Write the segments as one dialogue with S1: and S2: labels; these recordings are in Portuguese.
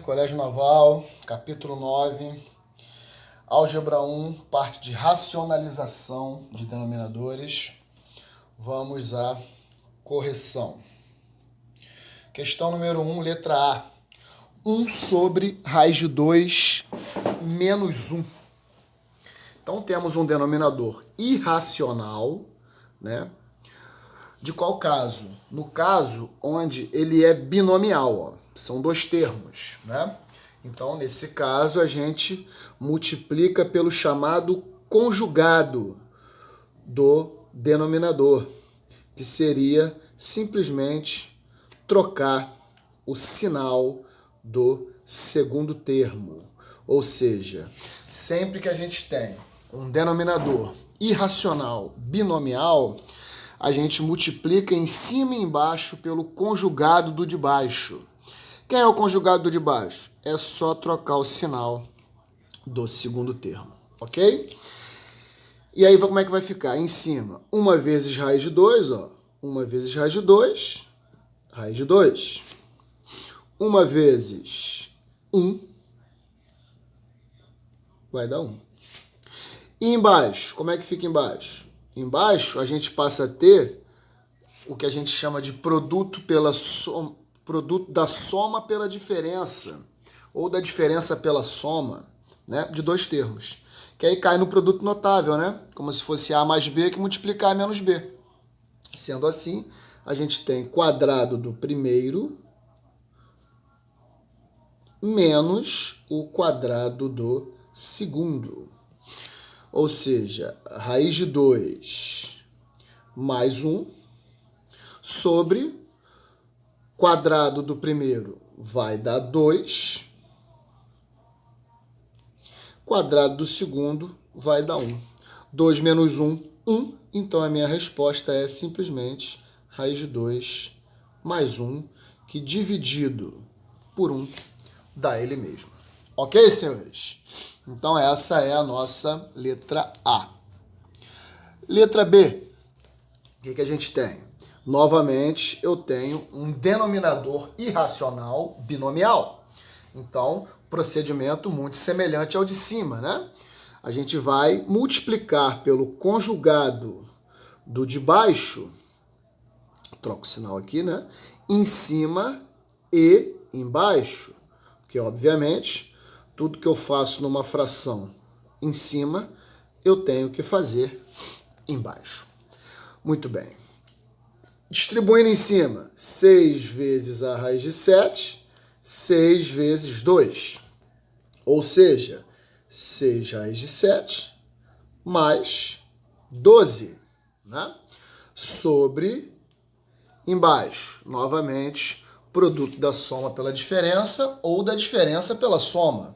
S1: Colégio Naval, capítulo 9, álgebra 1, parte de racionalização de denominadores. Vamos à correção. Questão número 1, letra A. 1 sobre raiz de 2 menos 1. Então temos um denominador irracional, né? De qual caso? No caso onde ele é binomial, ó. São dois termos, né? Então, nesse caso, a gente multiplica pelo chamado conjugado do denominador, que seria simplesmente trocar o sinal do segundo termo. Ou seja, sempre que a gente tem um denominador irracional binomial, a gente multiplica em cima e embaixo pelo conjugado do de baixo. Quem é o conjugado do de baixo? É só trocar o sinal do segundo termo, ok? E aí, como é que vai ficar? Em cima, 1 vezes raiz de 2, ó. 1 vezes raiz de 2, raiz de 2. 1 vezes 1, vai dar 1. E embaixo, como é que fica embaixo? Embaixo, a gente passa a ter o que a gente chama de produto da soma pela diferença, ou da diferença pela soma, né, de dois termos. Que aí cai no produto notável, né? Como se fosse A mais B que multiplicar A menos B. Sendo assim, a gente tem quadrado do primeiro menos o quadrado do segundo. Ou seja, raiz de 2 mais 1 sobre quadrado do primeiro vai dar 2. Quadrado do segundo vai dar 1. 2 menos 1, 1. Então, a minha resposta é simplesmente raiz de 2 mais 1, que dividido por 1 dá ele mesmo. Ok, senhores? Então, essa é a nossa letra A. Letra B. O que a gente tem? Novamente, eu tenho um denominador irracional binomial. Então, procedimento muito semelhante ao de cima, né? A gente vai multiplicar pelo conjugado do de baixo, troco o sinal aqui, né? Em cima e embaixo, porque, obviamente, tudo que eu faço numa fração em cima, eu tenho que fazer embaixo. Muito bem. Distribuindo em cima, 6 vezes a raiz de 7, 6 vezes 2. Ou seja, 6 raiz de 7 mais 12, né? Sobre, embaixo, novamente, produto da soma pela diferença ou da diferença pela soma,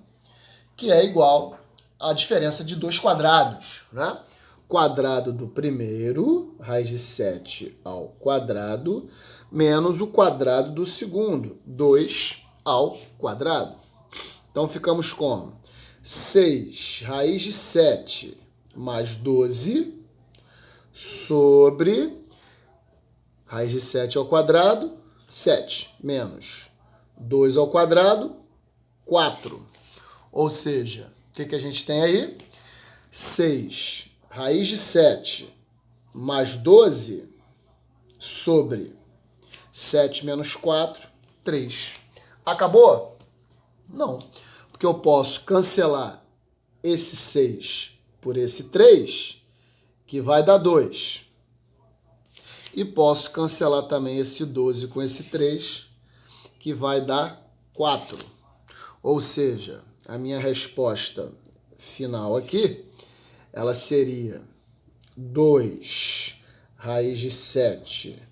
S1: que é igual à diferença de dois quadrados, né? Quadrado do primeiro, raiz de 7 ao quadrado, menos o quadrado do segundo, 2 ao quadrado. Então, ficamos com 6 raiz de 7 mais 12 sobre raiz de 7 ao quadrado, 7, menos 2 ao quadrado, 4. Ou seja, o que a gente tem aí? 6 raiz de 7 mais 12 sobre 7 menos 4, 3. Acabou? Não, porque eu posso cancelar esse 6 por esse 3, que vai dar 2. E posso cancelar também esse 12 com esse 3, que vai dar 4. Ou seja, a minha resposta final aqui, ela seria 2 raiz de 7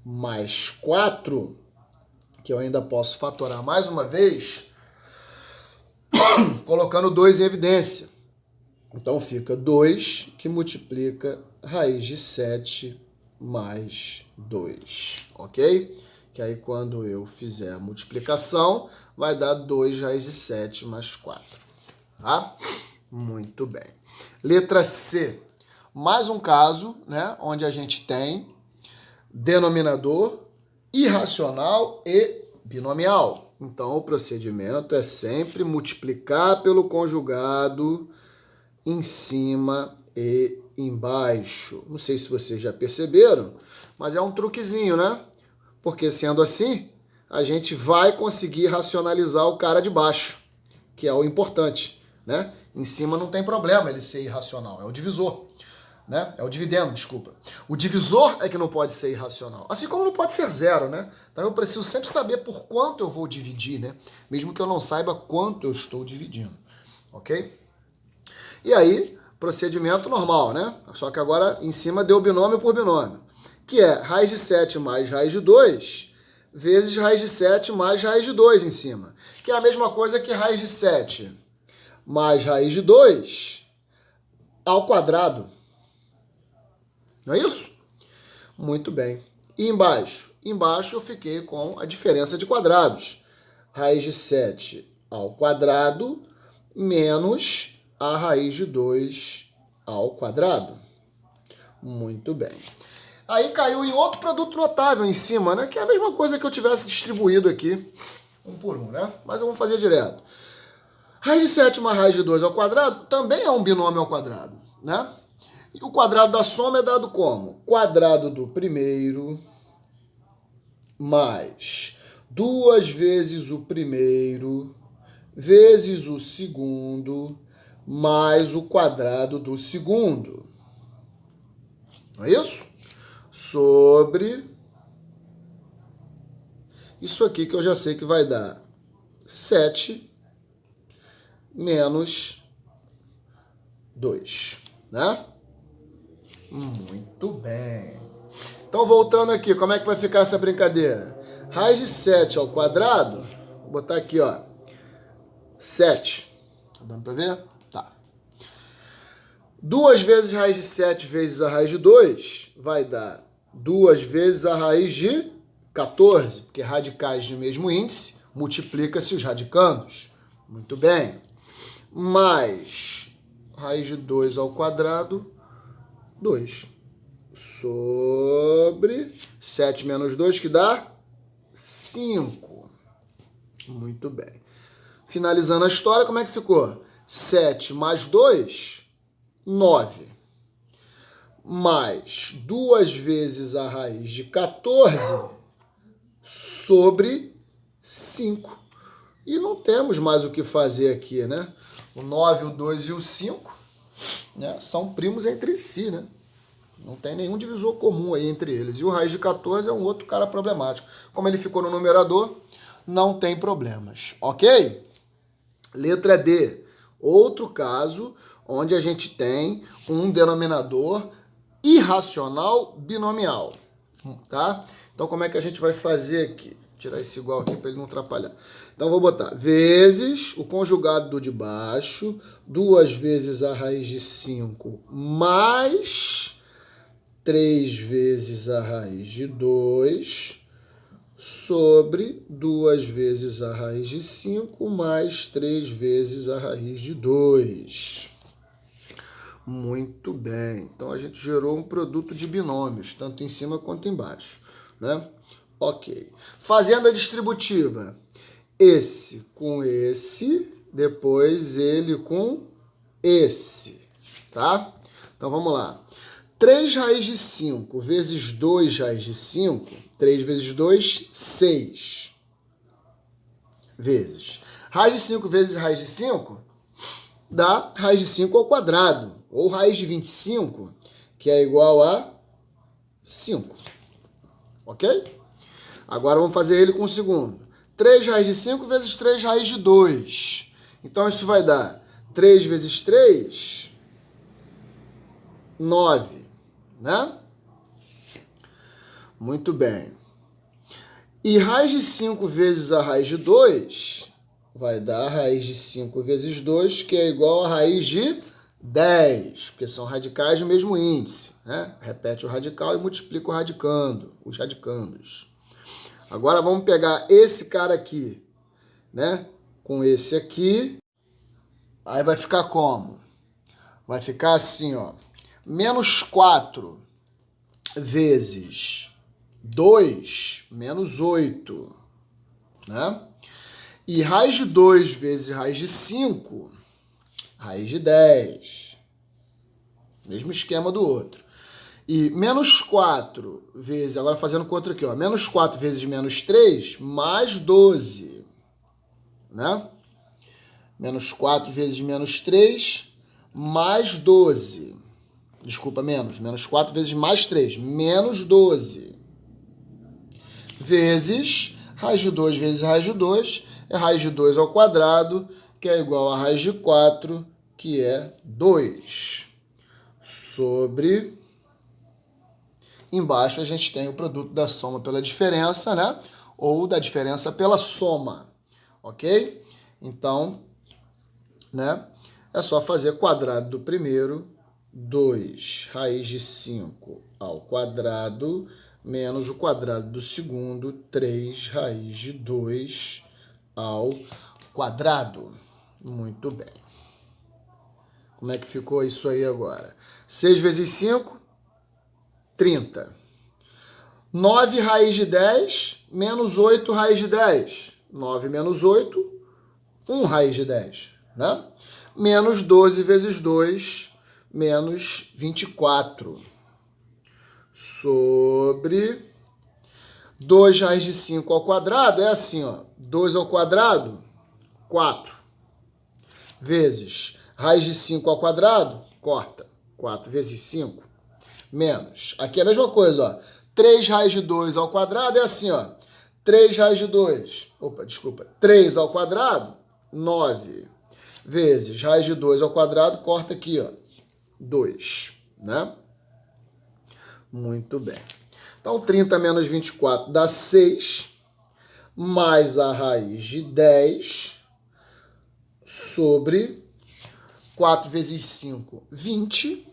S1: mais 4, que eu ainda posso fatorar mais uma vez, colocando 2 em evidência. Então, fica 2 que multiplica raiz de 7 mais 2, ok? Que aí, quando eu fizer a multiplicação, vai dar 2 raiz de 7 mais 4, tá? Muito bem. Letra C. Mais um caso, né, onde a gente tem denominador irracional e binomial. Então, o procedimento é sempre multiplicar pelo conjugado em cima e embaixo. Não sei se vocês já perceberam, mas é um truquezinho, né? Porque sendo assim, a gente vai conseguir racionalizar o cara de baixo, que é o importante, né? Em cima não tem problema ele ser irracional, é o divisor, né? É o dividendo, desculpa. O divisor é que não pode ser irracional, assim como não pode ser zero, né? Então eu preciso sempre saber por quanto eu vou dividir, né? Mesmo que eu não saiba quanto eu estou dividindo, ok? E aí, procedimento normal, né? Só que agora em cima deu binômio por binômio, que é raiz de 7 mais raiz de 2 vezes raiz de 7 mais raiz de 2 em cima, que é a mesma coisa que raiz de 7 mais raiz de 2 ao quadrado. Não é isso? Muito bem. E embaixo? Embaixo eu fiquei com a diferença de quadrados. Raiz de 7 ao quadrado menos a raiz de 2 ao quadrado. Muito bem. Aí caiu em outro produto notável em cima, né? Que é a mesma coisa que eu tivesse distribuído aqui, um por um, né? Mas eu vou fazer direto. Raiz de 7 mais raiz de 2 ao quadrado também é um binômio ao quadrado, né? E o quadrado da soma é dado como? Quadrado do primeiro mais 2 vezes o primeiro vezes o segundo mais o quadrado do segundo. Não é isso? Sobre isso aqui que eu já sei que vai dar 7 menos 2, né? Muito bem. Então, voltando aqui, como é que vai ficar essa brincadeira? Raiz de 7 ao quadrado, vou botar aqui, ó, 7. Tá dando pra ver? Tá. 2 vezes raiz de 7 vezes a raiz de 2 vai dar 2 vezes a raiz de 14, porque radicais de mesmo índice, multiplica-se os radicandos. Muito bem. Mais raiz de 2 ao quadrado, 2. Sobre 7 menos 2, que dá 5. Muito bem. Finalizando a história, como é que ficou? 7 mais 2, 9. Mais 2 vezes a raiz de 14 sobre 5. E não temos mais o que fazer aqui, né? O 9, o 2 e o 5, né, são primos entre si, né? Não tem nenhum divisor comum aí entre eles. E o raiz de 14 é um outro cara problemático. Como ele ficou no numerador, não tem problemas, ok? Letra D. Outro caso onde a gente tem um denominador irracional binomial, tá? Então, como é que a gente vai fazer aqui? Vou tirar esse igual aqui para ele não atrapalhar. Então, vou botar vezes o conjugado do de baixo, 2 vezes a raiz de 5 mais 3 vezes a raiz de 2 sobre 2 vezes a raiz de 5 mais 3 vezes a raiz de 2. Muito bem. Então, a gente gerou um produto de binômios, tanto em cima quanto embaixo, né? Ok. Fazenda distributiva. Esse com esse, depois ele com esse, tá? Então, vamos lá. 3 raiz de 5 vezes 2 raiz de 5, 3 vezes 2, 6 vezes. Raiz de 5 vezes raiz de 5 dá raiz de 5 ao quadrado, ou raiz de 25, que é igual a 5. Ok? Agora vamos fazer ele com o segundo. 3 raiz de 5 vezes 3 raiz de 2. Então isso vai dar 3 vezes 3, 9. Né? Muito bem. E raiz de 5 vezes a raiz de 2 vai dar raiz de 5 vezes 2, que é igual a raiz de 10, porque são radicais do mesmo índice, né? Repete o radical e multiplica o radicando, os radicandos. Agora vamos pegar esse cara aqui, né? Com esse aqui. Aí vai ficar como? Vai ficar assim, ó. Menos 4 vezes 2, menos 8, né? E raiz de 2 vezes raiz de 5, raiz de 10. Mesmo esquema do outro. E menos 4 vezes, agora fazendo com outro aqui, ó, menos 4 vezes menos 3, mais 12, né? Menos 4 vezes menos 3, mais 12. Desculpa, menos 4 vezes mais 3, menos 12. Vezes raiz de 2 vezes raiz de 2, é raiz de 2 ao quadrado, que é igual a raiz de 4, que é 2. Sobre... Embaixo a gente tem o produto da soma pela diferença, né? Ou da diferença pela soma, ok? Então, né? É só fazer quadrado do primeiro, 2 raiz de 5 ao quadrado, menos o quadrado do segundo, 3 raiz de 2 ao quadrado. Muito bem. Como é que ficou isso aí agora? 6 vezes 5, 30. 9 raiz de 10, menos 8 raiz de 10. 9 menos 8, 1 raiz de 10, né? Menos 12 vezes 2, menos 24. Sobre 2 raiz de 5 ao quadrado, é assim, ó. 2 ao quadrado, 4. Vezes raiz de 5 ao quadrado, corta. 4 vezes 5, menos. Aqui é a mesma coisa, ó. 3 raiz de 2 ao quadrado é assim, ó. 3 raiz de 2, 3 ao quadrado, 9. Vezes raiz de 2 ao quadrado, corta aqui, ó. 2, né? Muito bem. Então, 30 menos 24 dá 6, mais a raiz de 10 sobre 4 vezes 5, 20.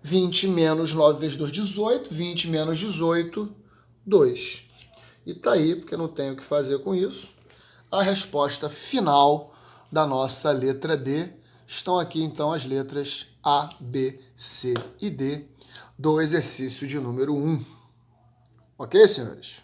S1: 20 menos 9 vezes 2, 18. 20 menos 18, 2. E tá aí, porque não tenho o que fazer com isso, a resposta final da nossa letra D. Estão aqui, então, as letras A, B, C e D do exercício de número 1. Ok, senhores?